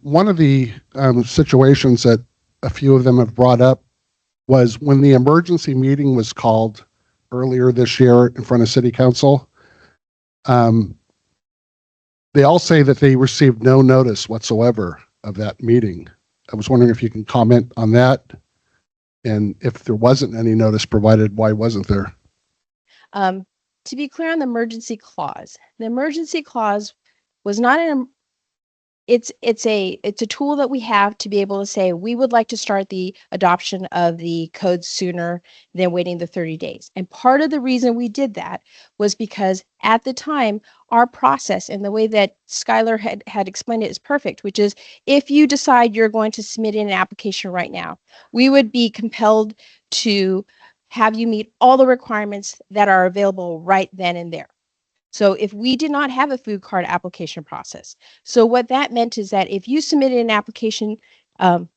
One of the situations that a few of them have brought up was when the emergency meeting was called earlier this year in front of City Council. Um, they all say that they received no notice whatsoever of that meeting. I was wondering if you can comment on that, and if there wasn't any notice provided, why wasn't there? Um, to be clear on the emergency clause was not an it's a tool that we have to be able to say we would like to start the adoption of the code sooner than waiting the 30 days. And part of the reason we did that was because at the time our process and the way that Skylar had explained it is perfect, which is if you decide you're going to submit in an application right now, we would be compelled to have you meet all the requirements that are available right then and there. So if we did not have a food card application process, so what that meant is that if you submitted an application um,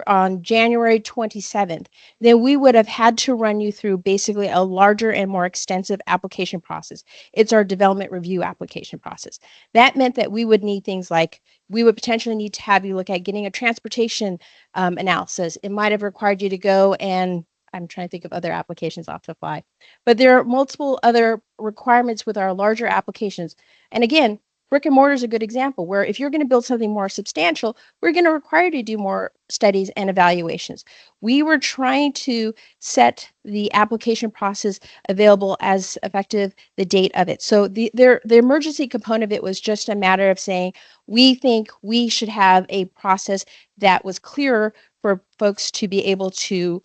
on January 27th, then we would have had to run you through basically a larger and more extensive application process. It's our development review application process. That meant that we would need things like we would potentially need to have you look at getting a transportation analysis. It might have required you to go and I'm trying to think of other applications off the fly. But there are multiple other requirements with our larger applications. And again, brick and mortar is a good example where if you're going to build something more substantial, we're going to require you to do more studies and evaluations. We were trying to set the application process available as effective the date of it. So the emergency component of it was just a matter of saying we think we should have a process that was clearer for folks to be able to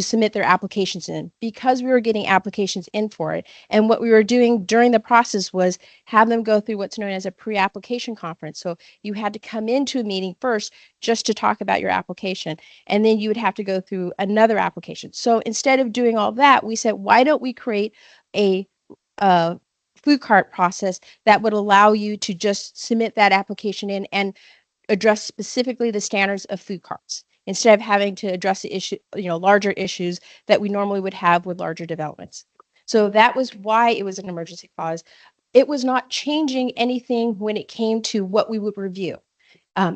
submit their applications in because we were getting applications in for it. And what we were doing during the process was have them go through what's known as a pre-application conference. So you had to come into a meeting first just to talk about your application, and then you would have to go through another application. So instead of doing all that, we said, why don't we create a food cart process that would allow you to just submit that application in and address specifically the standards of food carts instead of having to address the issue, larger issues that we normally would have with larger developments. So that was why it was an emergency clause. It was not changing anything when it came to what we would review.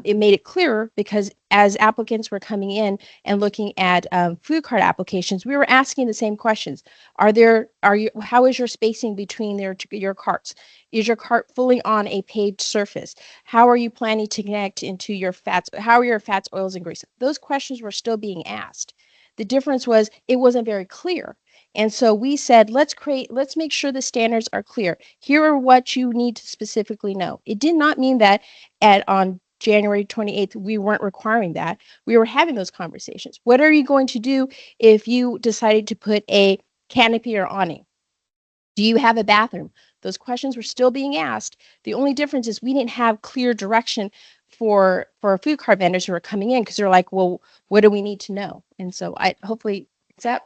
It made it clearer because as applicants were coming in and looking at food cart applications, we were asking the same questions. How is your spacing between your carts? Is your cart fully on a paved surface? How are you planning to connect into your fats? How are your fats, oils, and grease? Those questions were still being asked. The difference was it wasn't very clear. And so we said, let's make sure the standards are clear. Here are what you need to specifically know. It did not mean that on January 28th, we weren't requiring that. We were having those conversations. What are you going to do if you decided to put a canopy or awning? Do you have a bathroom? Those questions were still being asked. The only difference is we didn't have clear direction for food cart vendors who are coming in because they're like, well, what do we need to know? And so I hopefully, is that